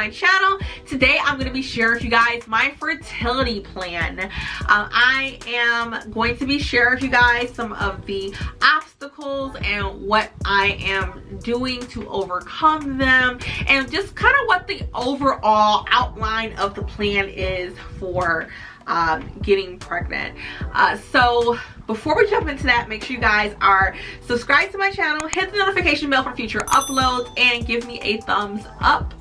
my channel. Today I'm going to be sharing with you guys my fertility plan. I am going to be sharing with you guys some of the obstacles and what I am doing to overcome them, and just kind of what the overall outline of the plan is for getting pregnant. So before we jump into that, make sure you guys are subscribed to my channel, hit the notification bell for future uploads, and give me a thumbs up.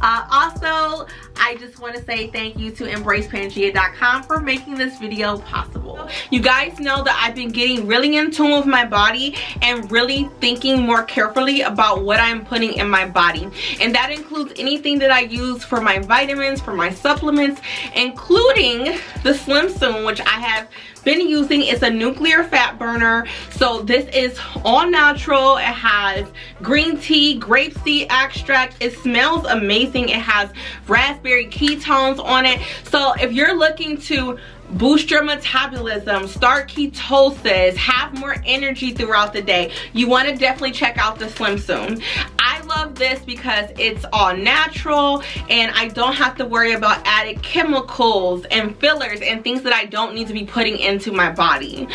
Also, I just want to say thank you to Pangaea.com for making this video possible. You guys know that I've been getting really in tune with my body and really thinking more carefully about what I'm putting in my body, and that includes anything that I use for my vitamins, for my supplements, including the Slim Soon, which I have been using. It's a nuclear fat burner, so this is all natural. It has green tea, grapeseed extract. It smells amazing. It has raspberry ketones on it. So if you're looking to boost your metabolism, start ketosis, have more energy throughout the day, you want to definitely check out the Slim Soon. I love this because it's all natural and I don't have to worry about added chemicals and fillers and things that I don't need to be putting into my body.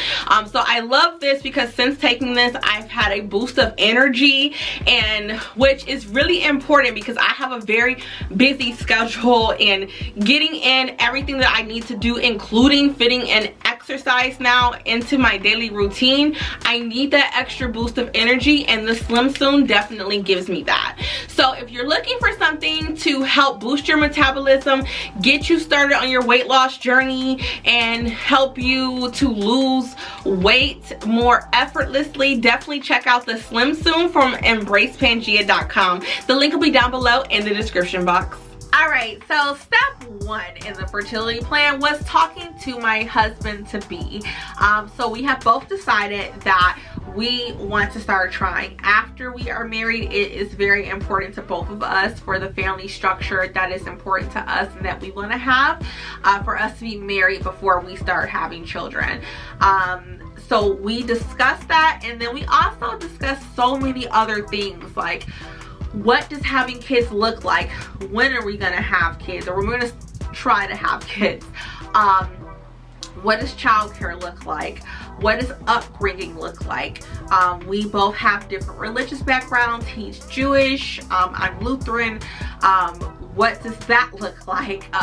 So I love this because since taking this, I've had a boost of energy, and which is really important because I have a very busy schedule, and getting in everything that I need to do, including fitting in exercise now into my daily routine, I need that extra boost of energy, and the Slim Soon definitely gives me that. So if you're looking for something to help boost your metabolism, get you started on your weight loss journey, and help you to lose weight more effortlessly, definitely check out the Slim Soon from Pangaea.com. The link will be down below in the description box. Alright, so step one in the fertility plan was talking to my husband to be. So we have both decided that we want to start trying after we are married. It is very important to both of us for the family structure that is important to us and that we want to have, for us to be married before we start having children. So we discussed that, and then we also discussed so many other things, like what does having kids look like? When are we gonna have kids, or we're gonna try to have kids? What does childcare look like? What does upbringing look like? We both have different religious backgrounds. He's Jewish, I'm Lutheran. What does that look like?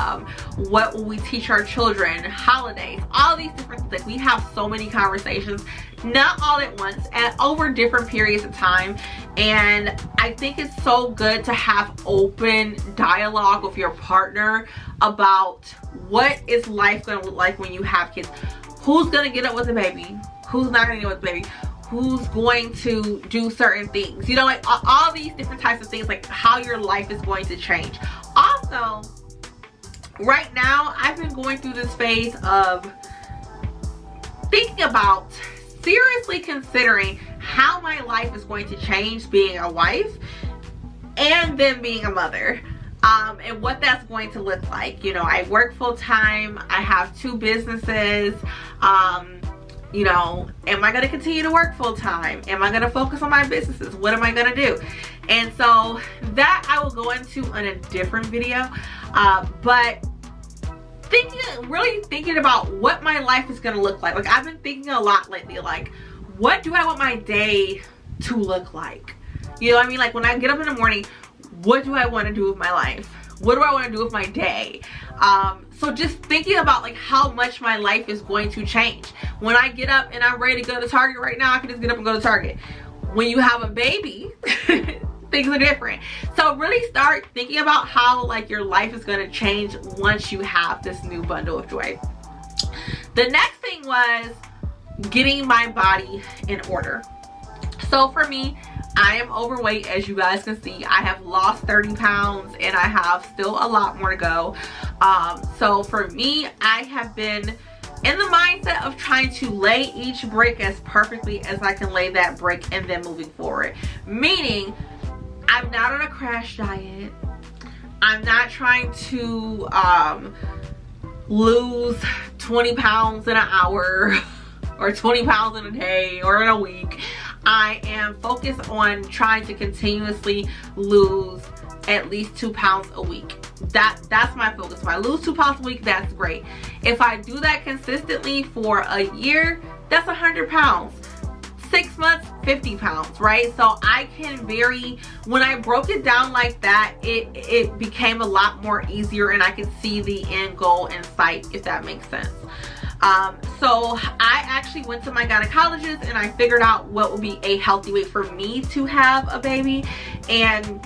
What will we teach our children? Holidays, all these different things. Like, we have so many conversations, not all at once, and over different periods of time. And I think it's so good to have open dialogue with your partner about what is life going to look like when you have kids. Who's going to get up with the baby? Who's not going to get up with the baby? Who's going to do certain things? You know, like all these different types of things, like how your life is going to change. Also, right now, I've been going through this phase of thinking about, seriously considering how my life is going to change being a wife and then being a mother. And what that's going to look like. You know, I work full-time, I have 2 businesses. You know, am I going to continue to work full-time? Am I going to focus on my businesses? What am I going to do? And so that I will go into in a different video. But really thinking about what my life is going to look like. Like, I've been thinking a lot lately, like, what do I want my day to look like? You know what I mean? Like, when I get up in the morning, what do I want to do with my life? What do I want to do with my day? So just thinking about like how much my life is going to change. When I get up and I'm ready to go to Target right now, I can just get up and go to Target. When you have a baby, things are different. So really start thinking about how like your life is going to change once you have this new bundle of joy. The next thing was getting my body in order. So for me, I am overweight, as you guys can see. I have lost 30 pounds and I have still a lot more to go. So for me, I have been in the mindset of trying to lay each brick as perfectly as I can lay that brick, and then moving forward. Meaning, I'm not on a crash diet. I'm not trying to lose 20 pounds in an hour or 20 pounds in a day or in a week. I am focused on trying to continuously lose at least 2 pounds a week. That's my focus. If I lose 2 pounds a week, that's great. If I do that consistently for a year, that's 100 pounds. 6 months, 50 pounds, right? So I can vary. When I broke it down like that, it became a lot more easier, and I could see the end goal in sight, if that makes sense. So I actually went to my gynecologist and I figured out what would be a healthy weight for me to have a baby, and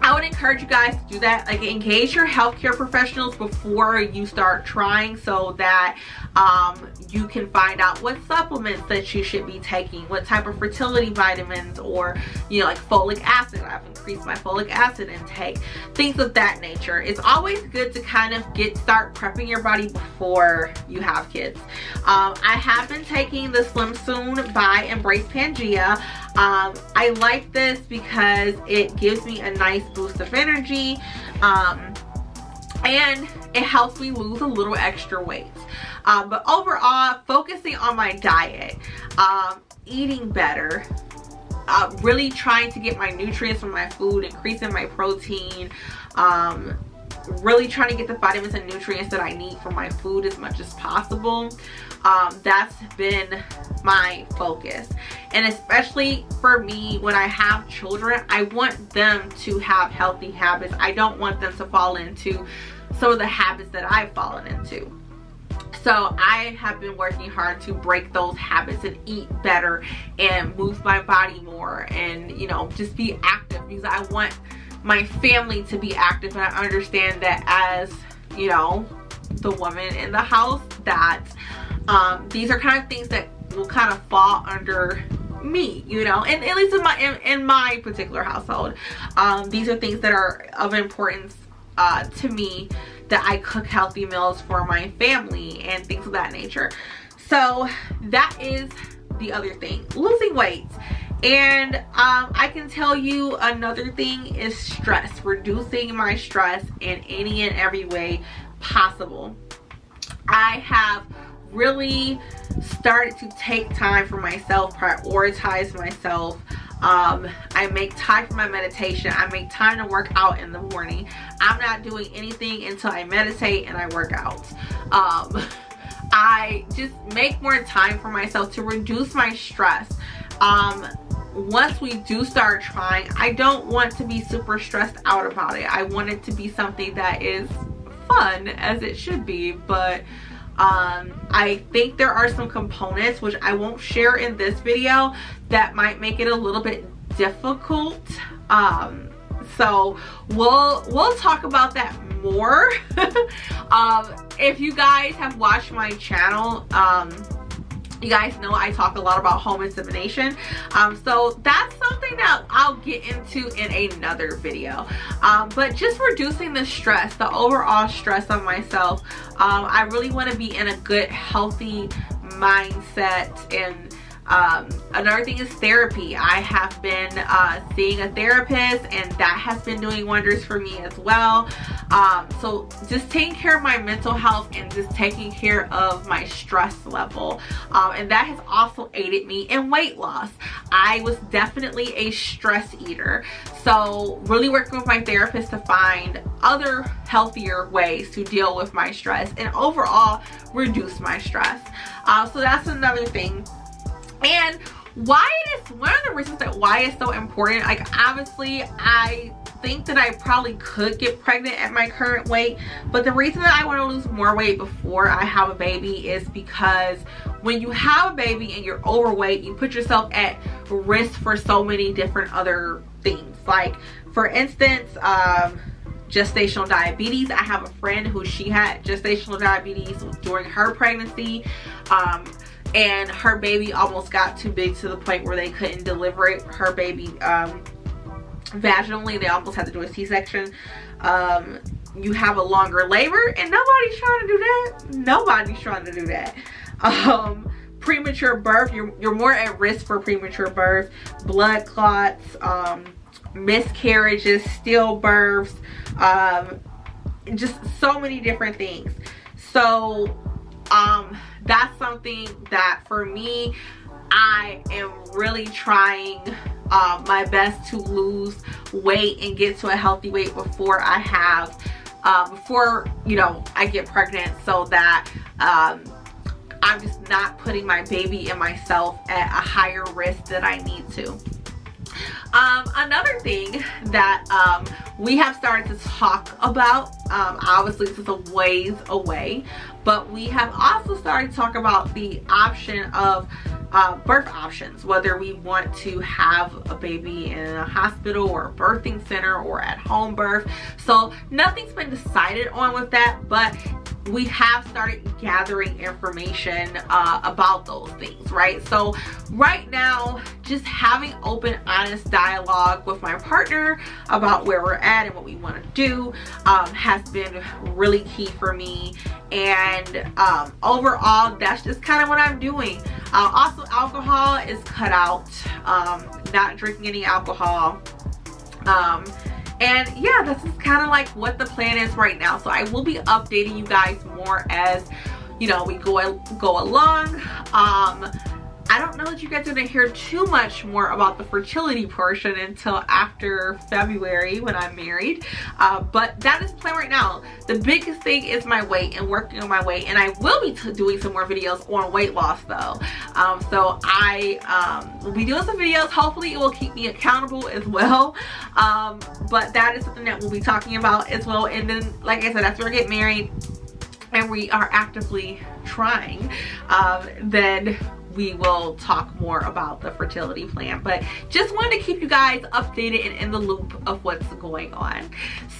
I would encourage you guys to do that. Like, engage your healthcare professionals before you start trying, so that you can find out what supplements that you should be taking, what type of fertility vitamins, or, you know, like folic acid. I've increased my folic acid intake, things of that nature. It's always good to kind of start prepping your body before you have kids. I have been taking the Slim Soon by Embrace Pangaea. I like this because it gives me a nice boost of energy, and it helps me lose a little extra weight. But overall, focusing on my diet, eating better, really trying to get my nutrients from my food, increasing my protein, really trying to get the vitamins and nutrients that I need from my food as much as possible. That's been my focus. And especially for me, when I have children, I want them to have healthy habits. I don't want them to fall into some of the habits that I've fallen into. So I have been working hard to break those habits and eat better and move my body more, and, you know, just be active, because I want my family to be active. And I understand that as, you know, the woman in the house, that these are kind of things that will kind of fall under me, you know, and at least in my particular household, these are things that are of importance to me, that I cook healthy meals for my family and things of that nature. So that is the other thing, losing weight. And I can tell you another thing is stress, reducing my stress in any and every way possible. I have really started to take time for myself, prioritize myself. I make time for my meditation. I make time to work out in the morning. I'm not doing anything until I meditate and I work out. I just make more time for myself to reduce my stress. Once we do start trying, I don't want to be super stressed out about it. I want it to be something that is fun, as it should be. But I think there are some components, which I won't share in this video, that might make it a little bit difficult. So we'll talk about that more. If you guys have watched my channel, you guys know I talk a lot about home insemination. So that's something that I'll get into in another video. But just reducing the stress, the overall stress on myself. I really want to be in a good, healthy mindset. And another thing is therapy. I have been seeing a therapist, and that has been doing wonders for me as well. So just taking care of my mental health and just taking care of my stress level, and that has also aided me in weight loss. I was definitely a stress eater, so really working with my therapist to find other healthier ways to deal with my stress and overall reduce my stress. So that's another thing. And why it is one of the reasons that why it's so important, like, obviously I think that I probably could get pregnant at my current weight, but the reason that I want to lose more weight before I have a baby is because when you have a baby and you're overweight, you put yourself at risk for so many different other things. Like, for instance, gestational diabetes. I have a friend who she had gestational diabetes during her pregnancy, and her baby almost got too big to the point where they couldn't deliver it, her baby vaginally. They almost had to do a C-section. You have a longer labor, and nobody's trying to do that. Nobody's trying to do that. Premature birth, you're more at risk for premature birth, blood clots, miscarriages, stillbirths, just so many different things. So that's something that for me, I am really trying my best to lose weight and get to a healthy weight before I have before, you know, I get pregnant, so that I'm just not putting my baby and myself at a higher risk than I need to. Another thing that we have started to talk about, obviously this is a ways away, but we have also started to talk about the option of birth options, whether we want to have a baby in a hospital or a birthing center or at home birth. So nothing's been decided on with that, but we have started gathering information about those things, right? So right now, just having open, honest dialogue with my partner about where we're at and what we want to do has been really key for me. And overall, that's just kind of what I'm doing. Also, alcohol is cut out, not drinking any alcohol. And yeah, this is kind of like what the plan is right now. So I will be updating you guys more as, you know, we go along. I don't know that you guys are gonna hear too much more about the fertility portion until after February when I'm married, but that is the plan right now. The biggest thing is my weight and working on my weight, and I will be doing some more videos on weight loss though. So I will be doing some videos. Hopefully it will keep me accountable as well, but that is something that we'll be talking about as well. And then, like I said, after I get married and we are actively trying, then we will talk more about the fertility plan. But just wanted to keep you guys updated and in the loop of what's going on.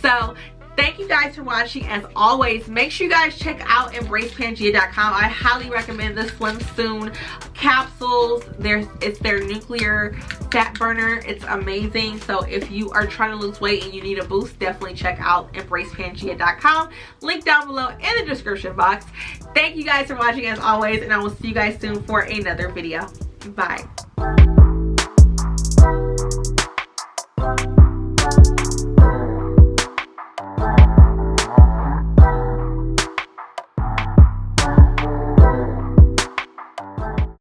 So thank you guys for watching. As always, make sure you guys check out embracepangea.com. I highly recommend the Slim Soon capsules. It's their nuclear fat burner. It's amazing. So if you are trying to lose weight and you need a boost, definitely check out embracepangea.com. Link down below in the description box. Thank you guys for watching as always, and I will see you guys soon for another video. Bye.